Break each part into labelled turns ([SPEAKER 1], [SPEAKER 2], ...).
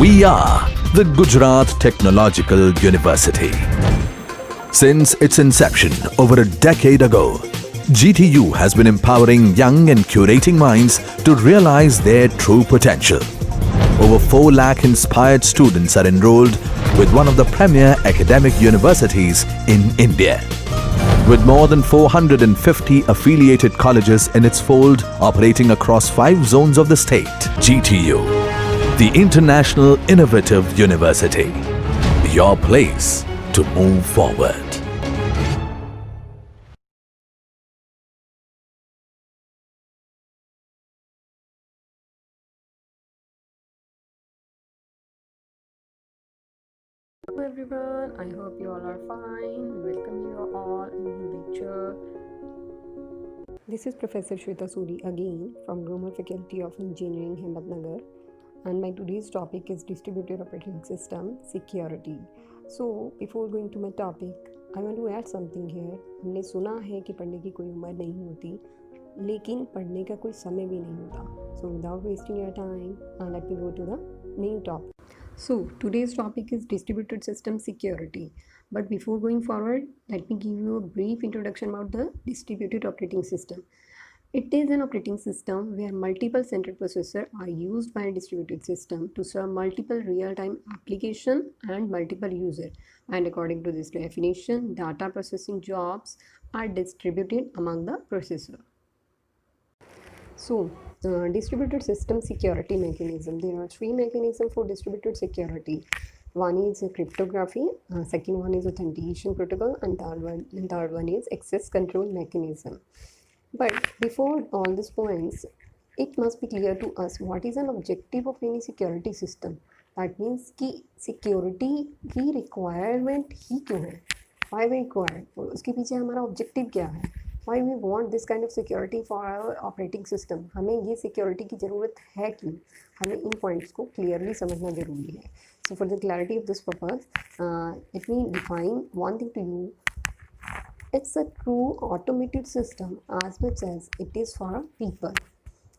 [SPEAKER 1] We are the Gujarat Technological University. Since its inception over a decade ago, GTU has been empowering young and curating minds to realize their true potential. Over 4 lakh inspired students are enrolled with one of the premier academic universities in India. With more than 450 affiliated colleges in its fold operating across 5 zones of the state, GTU, the International Innovative University, your place to move forward.
[SPEAKER 2] Hello everyone, I hope you all are fine. Welcome you all in the lecture. This is Professor Shweta Suri again from Global Faculty of Engineering, Ahmednagar, and my today's topic is Distributed Operating System Security. So before going to my topic, I want to add something here. हमने सुना है कि पढ़ने की कोई उम्र नहीं होती, लेकिन पढ़ने का कोई समय भी नहीं होता. So without wasting your time, let me go to the main topic. So today's topic is distributed system security. But before going forward, let me give you a brief introduction about the distributed operating system. It is an operating system where multiple central processors are used by a distributed system to serve multiple real-time application and multiple users. And according to this definition, data processing jobs are distributed among the processor. So, distributed system security mechanism. There are 3 mechanisms for distributed security. One is cryptography, second one is authentication protocol, and third one is access control mechanism. But before all these points, it must be clear to us what is an objective of any security system. That means कि security की requirement ही क्यों है? Why we require? उसके पीछे हमारा objective क्या है? Why we want this kind of security for our operating system? हमें ये security की ज़रूरत है क्यों? हमें इन points को clearly समझना ज़रूरी है. So for the clarity of this purpose, let me define one thing to you. It's a true automated system as much as it is for people.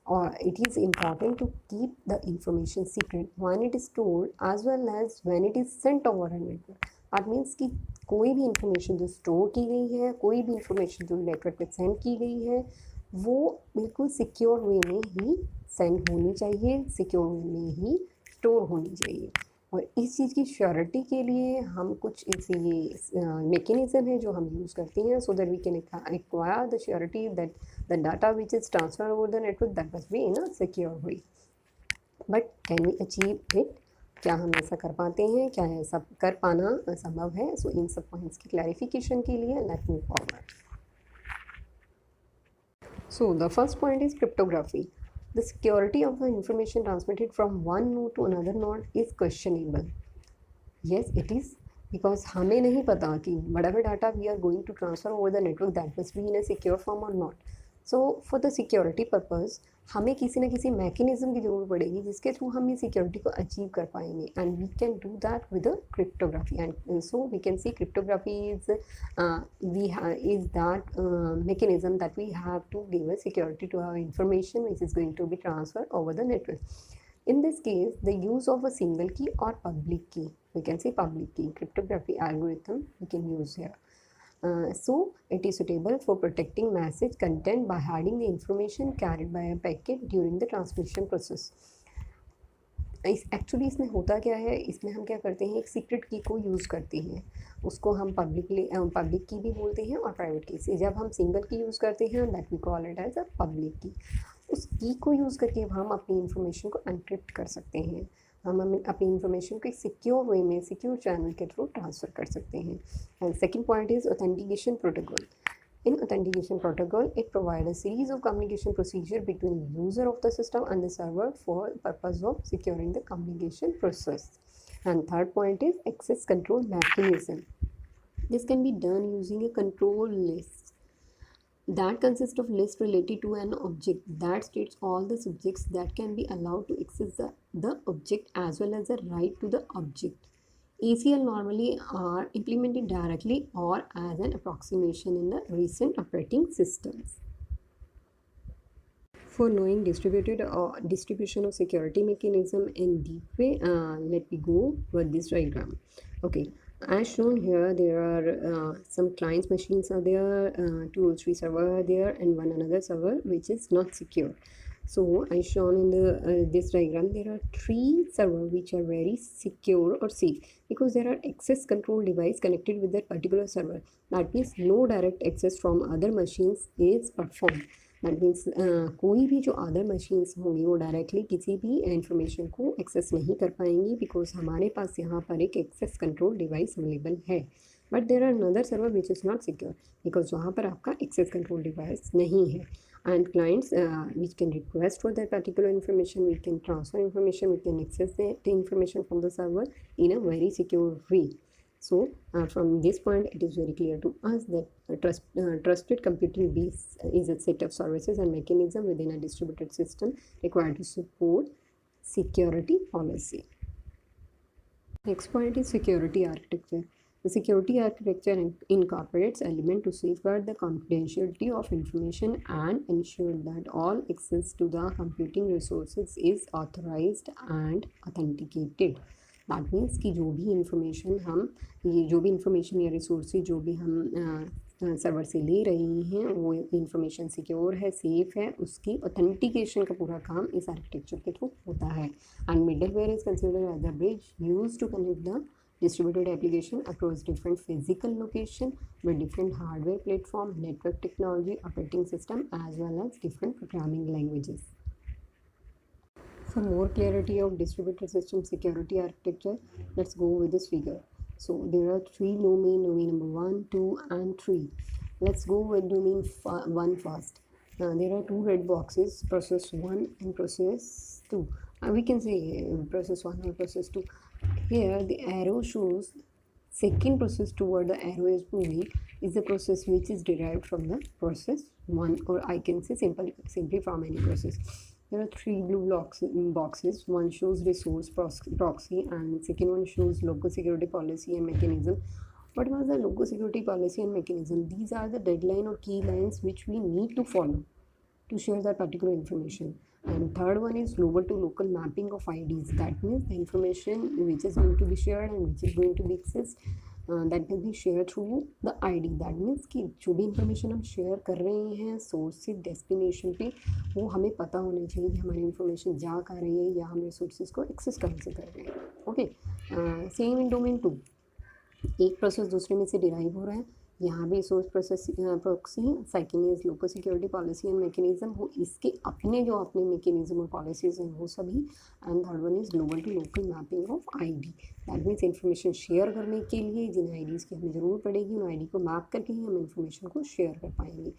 [SPEAKER 2] Or it is important to keep the information secret when it is stored as well as when it is sent over a network. That means कि कोई भी information जो store की गई है, कोई भी information जो नेटवर्क पे सेंड की गई है, वो बिल्कुल सिक्योर वे में ही सेंड होनी चाहिए, सिक्योर वे में ही स्टोर होनी चाहिए. और इस चीज़ की श्योरिटी के लिए हम कुछ ऐसे ये मेकेनिज़म है जो हम यूज़ करते हैं so that we can acquire the surety that the data which is transfer over the network that must be in a secure way. But can we achieve it? क्या हम ऐसा कर पाते हैं? क्या ऐसा कर पाना संभव है? सो इन सब पॉइंट्स की क्लैरिफिकेशन के लिए let move forward. So the first point is cryptography. The security of the information transmitted from one node to another node is questionable. Yes, it is, because हमें नहीं पता कि whatever data we are going to transfer over the network that must be in a secure form or not. So for the security purpose, हमें किसी न किसी mechanism की ज़रूरत पड़ेगी जिसके थ्रू हम ये security को achieve कर पाएंगे, and we can do that with the cryptography. And so we can see cryptography is that mechanism that we have to give a security to our information which is going to be transferred over the network. In this case, the use of a single key or public key, we can say public key cryptography algorithm we can use here. So it is suitable for protecting message content by hiding the information carried by a packet during the transmission process. Actually इसमें होता क्या है, इसमें हम क्या करते हैं, एक सीक्रेट की को यूज़ करते हैं, उसको हम पब्लिक की भी बोलते हैं और प्राइवेट की से. जब हम सिंगल की यूज़ करते हैं that we call it as a public key. उस की को यूज़ करके हम अपनी इंफॉर्मेशन को एनक्रिप्ट कर सकते हैं, हम अपनी इंफॉर्मेशन को एक सिक्योर वे में सिक्योर चैनल के थ्रू ट्रांसफ़र कर सकते हैं. And second point is authentication protocol. In authentication protocol, it provides a series of communication procedure between the user of the system and the server for the purpose of securing the communication process. And third point is access control mechanism. This can be done using a control list that consists of list related to an object that states all the subjects that can be allowed to access the object as well as the right to the object. ACL normally are implemented directly or as an approximation in the recent operating systems. For knowing distribution of security mechanism in deep way, let me go with this diagram. Okay, as shown here, there are some clients machines are there, 2 or 3 server are there, and one another server which is not secure. So as shown in the this diagram, there are 3 servers which are very secure or safe because there are access control device connected with that particular server. That means no direct access from other machines is performed. That means कोई भी जो other machines होंगी वो directly किसी भी information को access नहीं कर पाएंगी बिकॉज हमारे पास यहाँ पर एक एक्सेस कंट्रोल डिवाइस अवेलेबल है. But there are another server which is not secure because वहाँ पर आपका एक्सेस कंट्रोल डिवाइस नहीं है. And clients which can request for that particular information, we can transfer information, we can access the information from the server in a very secure way. So from this point it is very clear to us that trusted computing is a set of services and mechanism within a distributed system required to support security policy. Next point is security architecture. The security architecture incorporates elements to safeguard the confidentiality of information and ensure that all access to the computing resources is authorized and authenticated. That means कि जो भी information या resources जो भी हम server से ले रहे हैं वो इंफॉर्मेशन सिक्योर है, सेफ है, उसकी ऑथेंटिकेशन का पूरा काम इस आर्किटेक्चर के थ्रू होता है. And middleware is considered as the bridge used to connect the distributed application across different physical location with different hardware platform, network technology, operating system as well as different programming languages. For more clarity of distributed system security architecture, let's go with this figure. So there are 3 domain number 1, 2 and 3. Let's go with domain 1 first. There are 2 red boxes, process 1 and process 2. We can say process 1 or process 2. Here the arrow shows second process toward the arrow is moving is the process which is derived from the process 1, or I can say simply from any process. There are 3 blue boxes. One shows resource proxy and second one shows local security policy and mechanism. What was the local security policy and mechanism? These are the deadline or key lines which we need to follow to share that particular information. And third one is global to local mapping of IDs. That means the information which is going to be shared and which is going to be accessed that can be shared through the ID. That means कि जो भी information हम share कर रहे हैं source से destination पे वो हमें पता होना चाहिए कि हमारी information जा कर रही है या हम resources को access कहाँ से कर रहे हैं. Okay, same in domain 2. एक प्रोसेस दूसरे में से डिराइव हो रहा है. यहाँ भी source process proxy, second is local security policy and mechanism, वो इसके अपने जो अपने मैकेनिज्म और पॉलिसीज हैं वो सभी. And third one is global to local mapping of ID. That means information share करने के लिए जिन आईडीज़ की हमें ज़रूरत पड़ेगी उन आईडी को मैप करके ही हम इन्फॉर्मेशन को शेयर कर पाएंगे.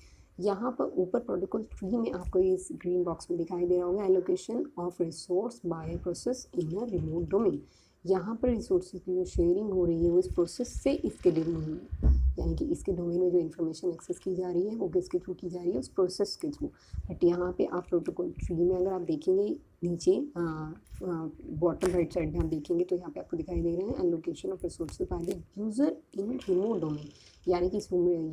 [SPEAKER 2] यहाँ पर ऊपर प्रोटोकॉल 3 में आपको इस ग्रीन बॉक्स में दिखाई दे रहा होगा allocation of resource by process in a remote domain. यहाँ पर रिसोर्सेज की जो शेयरिंग हो रही है वो इस प्रोसेस से इसके डोमेन में, यानी कि इसके डोमेन में जो इन्फॉर्मेशन एक्सेस की जा रही है वो किसके थ्रू की जा रही है, उस प्रोसेस के थ्रू. बट यहाँ पे आप प्रोटोकॉल 3 में अगर आप देखेंगे नीचे बॉटम राइट साइड में आप देखेंगे तो यहाँ पे आपको दिखाई दे रहे हैं allocation of resources by the user in remote domain, यानी कि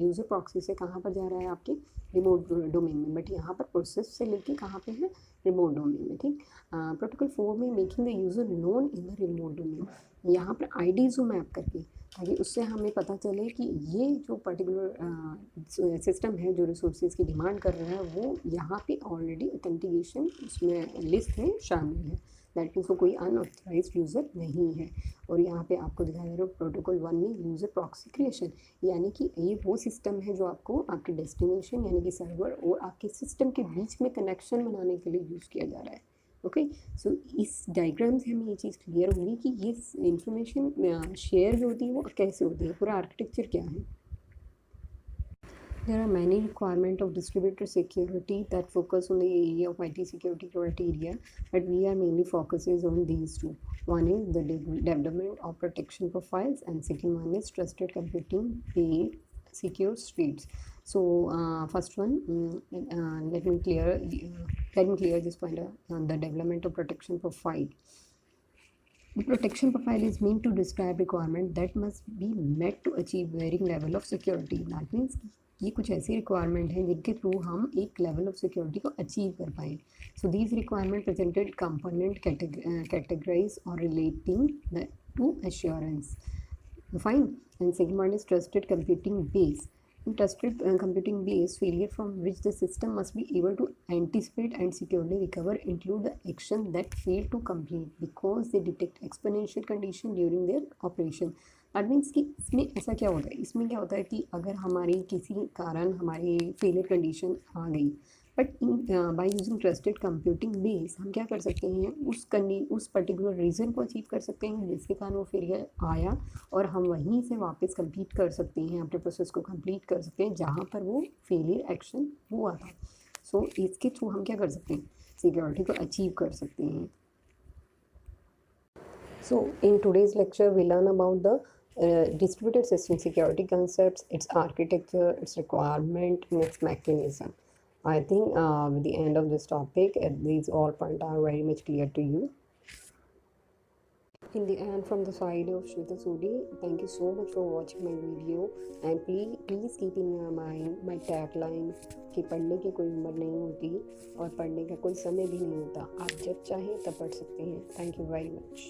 [SPEAKER 2] यूज़र प्रॉक्सी से कहाँ पर जा रहा है आपके रिमोट डोमेन में. बट यहाँ पर प्रोसेस से लेके कहाँ पे है, रिमोट डोमेन में. ठीक. प्रोटोकॉल 4 में making the user known in the remote domain, यहाँ पर आईडीज़ को मैप करके ताकि उससे हमें पता चले कि ये जो पर्टिकुलर सिस्टम है जो रिसोर्सेज की डिमांड कर रहा है वो यहाँ पे ऑलरेडी ऑथेंटिकेशन उसमें लिस्ट में शामिल है. दैट मीन्स वो कोई अनऑथराइज्ड यूज़र नहीं है. और यहाँ पे आपको दिखाई दे रहा है प्रोटोकॉल 1 में यूज़र प्रॉक्सी क्रिएशन, यानी कि ये वो सिस्टम है जो आपको आपके डेस्टिनेशन यानी कि सर्वर और आपके सिस्टम के बीच में कनेक्शन बनाने के लिए यूज़ किया जा रहा है. ओके, सो इस डायग्राम से हमें ये चीज़ क्लियर होगी कि ये इंफॉर्मेशन शेयर जो होती है वो कैसे होती है, पूरा आर्किटेक्चर क्या है. There are many requirements of distributed security that focus on the area of IT security criteria, but we are mainly focuses on these two. One is the development of protection profiles, and second one is trusted computing secure streets. So first one, let me clear this point. The development of protection profile. The protection profile is meant to describe requirement that must be met to achieve varying level of security. That means ये कुछ ऐसी requirement हैं जिनके through हम एक level of security को achieve कर पाएँ. So these requirement presented component categorize or relating to assurance. Fine. And second one is trusted computing base. In trusted computing base, failure from which the system must be able to anticipate and securely recover include the action that fail to complete because they detect exponential condition during their operation. That means कि इसमें ऐसा क्या होता है, इसमें क्या होता है कि अगर हमारी किसी कारण हमारी फेलियर कंडीशन आ गई, but by using trusted computing base हम क्या कर सकते हैं, उस पर्टिकुलर रीज़न को अचीव कर सकते हैं जिसके कारण वो फेलियर आया, और हम वहीं से वापस कंप्लीट कर सकते हैं, अपने प्रोसेस को कंप्लीट कर सकते हैं जहाँ पर वो फेलियर एक्शन हुआ था. सो इसके थ्रू हम क्या कर सकते हैं, सिक्योरिटी को अचीव कर सकते हैं. So in today's lecture, we learn about the distributed system security concepts, its architecture, its requirement, and its mechanism. I think with the end of this topic, these all points are very much clear to you. In the end, from the side of Shweta Sudi, thank you so much for watching my video, and please keep in your mind my tagline कि पढ़ने की कोई उम्र नहीं होती और पढ़ने का कोई समय भी नहीं होता, आप जब चाहें तब पढ़ सकते हैं. Thank you very much.